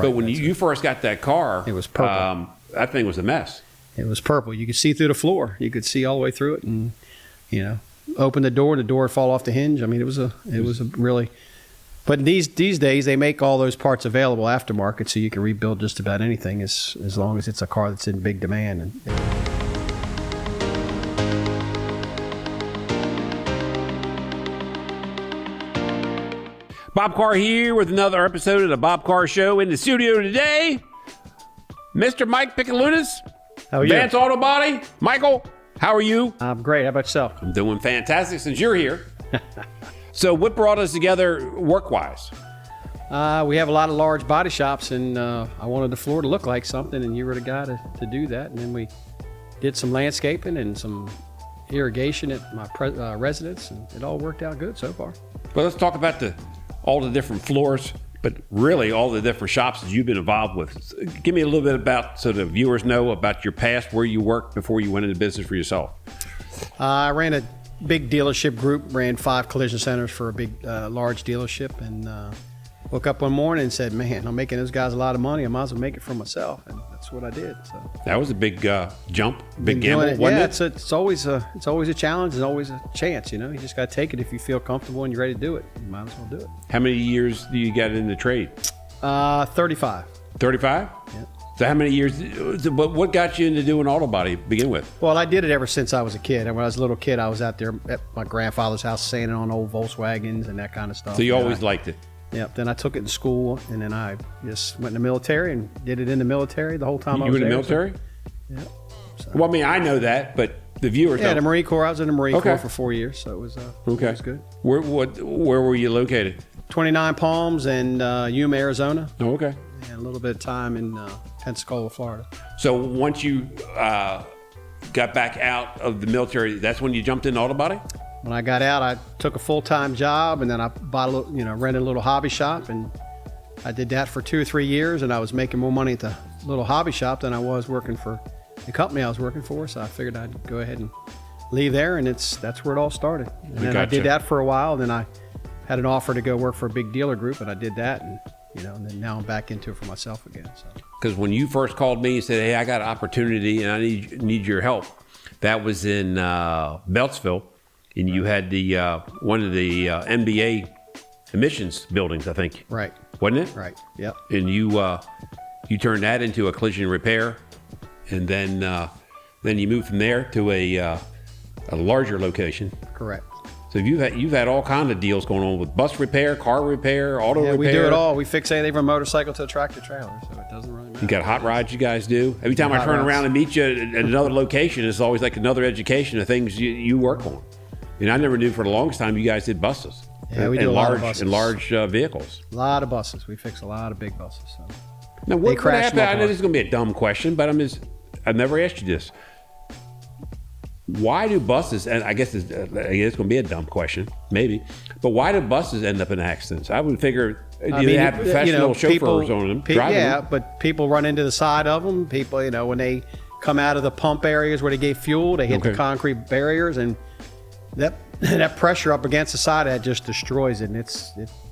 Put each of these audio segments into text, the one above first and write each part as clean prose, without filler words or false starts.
But when you first got that car, it was purple. That thing was a mess. It was purple. You could see through the floor. You could see all the way through it, and open the door would fall off the hinge. I mean, it was a really. But these days they make all those parts available aftermarket, so you can rebuild just about anything as long as it's a car that's in big demand. Bob Carr here with another episode of the Bob Carr Show. In the studio today, Mr. Mike Pecilunas. How are you? Advance Auto Body. Michael, how are you? I'm great. How about yourself? I'm doing fantastic since you're here. So what brought us together work-wise? We have a lot of large body shops, and I wanted the floor to look like something, and you were the guy to do that. And then we did some landscaping and some irrigation at my residence, and it all worked out good so far. Well, let's talk about all the different floors, but really all the different shops that you've been involved with. Give me a little bit about, so the viewers know about your past, where you worked before you went into business for yourself. I ran a big dealership group, ran 5 collision centers for a big, large dealership, and woke up one morning and said, man, I'm making those guys a lot of money. I might as well make it for myself. And that's what I did. So that was a big jump, big gamble, wasn't it? It's always a challenge. It's always a chance, You just got to take it if you feel comfortable and you're ready to do it. You might as well do it. How many years do you got in the trade? 35. 35? Yeah. So how many years, what got you into doing auto body to begin with? Well, I did it ever since I was a kid. And when I was a little kid, I was out there at my grandfather's house sanding on old Volkswagens and that kind of stuff. So you always liked it? Yep. Then I took it to school, and then I just went in the military and did it in the military the whole time I was there. You in the military? So, yep. So. Well, I mean, I know that, but the viewers don't. The Marine Corps. I was in the Marine Corps for 4 years, so it was good. Where were you located? 29 Palms and Yuma, Arizona. Oh, okay. And a little bit of time in Pensacola, Florida. So once you got back out of the military, that's when you jumped into auto body? When I got out, I took a full-time job, and then I bought rented a little hobby shop, and I did that for 2 or 3 years, and I was making more money at the little hobby shop than I was working for the company I was working for. So I figured I'd go ahead and leave there, and that's where it all started. And then I did that for a while. Then I had an offer to go work for a big dealer group, and I did that, and and then now I'm back into it for myself again. Because when you first called me and said, "Hey, I got an opportunity, and I need your help," that was in Beltsville. And you had the one of the NBA emissions buildings, I think. Right. Wasn't it? Right. Yep. And you turned that into a collision repair, and then you moved from there to a larger location. Correct. So you've had all kinds of deals going on with bus repair, car repair, auto repair. Yeah, we do it all. We fix anything from a motorcycle to a tractor trailer, so it doesn't really matter. You got hot rods you guys do? Every time I turn around and meet you at another location, it's always like another education of things you work on. And I never knew for the longest time you guys did buses. Yeah, we do a lot of buses. And large vehicles. A lot of buses. We fix a lot of big buses. So. Now, what happened? I know this is going to be a dumb question, but I've never asked you this. Why do buses, and I guess it's going to be a dumb question, maybe, but why do buses end up in accidents? I would figure they have professional chauffeurs on them driving them. But people run into the side of them. People, when they come out of the pump areas where they get fuel, they hit the concrete barriers, and that pressure up against the side of that just destroys it. And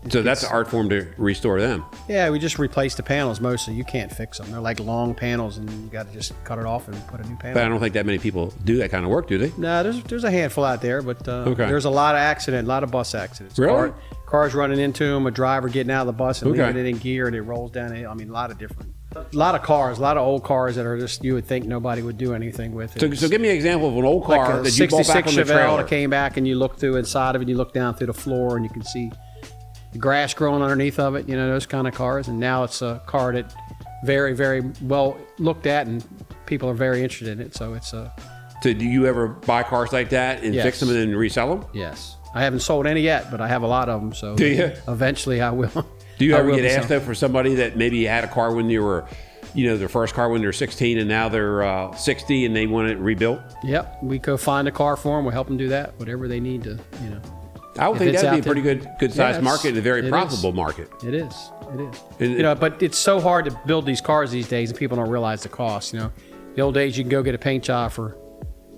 so that's an art form to restore them. Yeah, we just replace the panels mostly. You can't fix them. They're like long panels, and you got to just cut it off and put a new panel. But I don't think that many people do that kind of work, do they? No, there's a handful out there, but there's a lot of bus accidents. Really? Cars running into them, a driver getting out of the bus and leaving it in gear, and it rolls down. I mean, a lot of cars, a lot of old cars that are just, you would think nobody would do anything with it. So give me an example of an old car that you bought back on the trailer. That came back, and you look through inside of it, and you look down through the floor, and you can see the grass growing underneath of it, those kind of cars. And now it's a car that very, very well looked at, and people are very interested in it. So it's a... So do you ever buy cars like that and fix them and then resell them? Yes. I haven't sold any yet, but I have a lot of them. So do you? Eventually I will. Do you ever get asked though for somebody that maybe had a car when they were, their first car when they were 16 and now they're 60 and they want it rebuilt? Yep. We go find a car for them. We'll help them do that, whatever they need to, I would think that'd be a pretty good sized market and a very profitable market. It is. But it's so hard to build these cars these days, and people don't realize the cost. The old days you can go get a paint job for,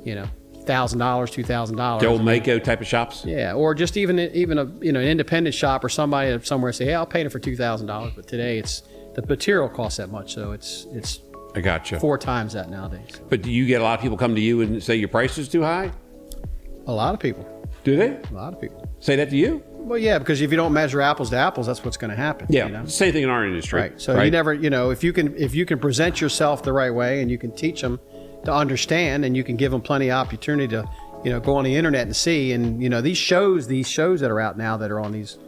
$1,000, $2,000. The old Mako type of shops. Yeah, or just even an independent shop or somebody somewhere say, hey, I'll paint it for $2,000. But today it the material costs that much, so it's I gotcha. 4 times that nowadays. But do you get a lot of people come to you and say your price is too high? A lot of people. Do they? A lot of people. Say that to you? Well, yeah, because if you don't measure apples to apples, that's what's going to happen. Yeah. You know? Same thing in our industry. Right. So you never, if you can present yourself the right way and you can teach them to understand and you can give them plenty of opportunity to, go on the internet and see. And, these shows that are out now that are on these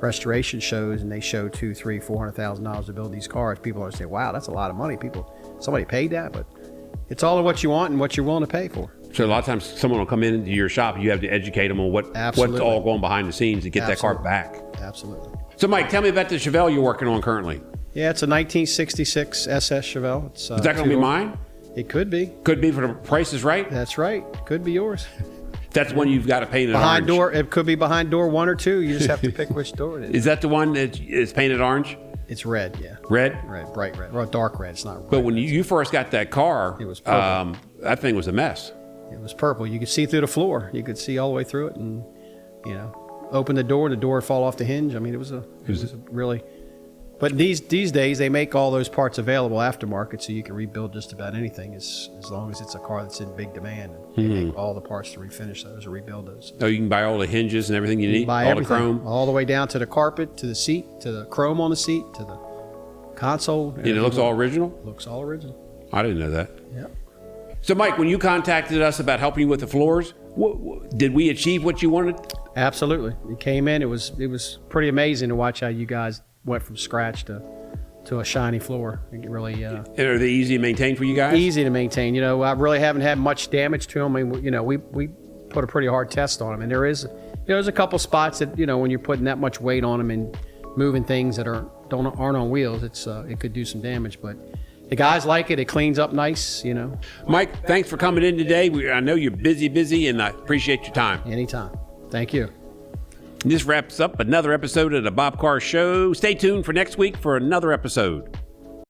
restoration shows and they show $200,000, $300,000, $400,000 to build these cars, people are saying, wow, that's a lot of money. Somebody paid that, but it's all of what you want and what you're willing to pay for. So a lot of times someone will come into your shop and you have to educate them on what's all going behind the scenes to get that car back. Absolutely. So Mike, tell me about the Chevelle you're working on currently. Yeah, it's a 1966 SS Chevelle. Is that going to be mine? It could be. Could be for the Price is Right? That's right. Could be yours. That's one you've got to paint it behind orange. It could be behind door 1 or 2. You just have to pick which door it is. Is that the one that is painted orange? It's red, yeah. Red? Red, bright red. Or dark red. It's not red. But when you first got that car, it was purple. That thing was a mess. It was purple. You could see through the floor. You could see all the way through it, and open the door, and the door would fall off the hinge. I mean, it was a really. But these days they make all those parts available aftermarket, so you can rebuild just about anything as long as it's a car that's in big demand. And they make all the parts to refinish those or rebuild those. Oh, you can buy all the hinges and everything you need. Buy all everything, the chrome, all the way down to the carpet, to the seat, to the chrome on the seat, to the console. And it looks all original. Looks all original. I didn't know that. Yeah. So, Mike, when you contacted us about helping you with the floors, did we achieve what you wanted? Absolutely. It came in. It was pretty amazing to watch how you guys went from scratch to a shiny floor. It really. And are they easy to maintain for you guys? Easy to maintain. I really haven't had much damage to them. I mean, we put a pretty hard test on them, and there's a couple spots that when you're putting that much weight on them and moving things that aren't on wheels, it could do some damage, but. The guys like it. It cleans up nice, Mike, thanks for coming in today. I know you're busy, and I appreciate your time. Anytime. Thank you. This wraps up another episode of the Bob Carr Show. Stay tuned for next week for another episode.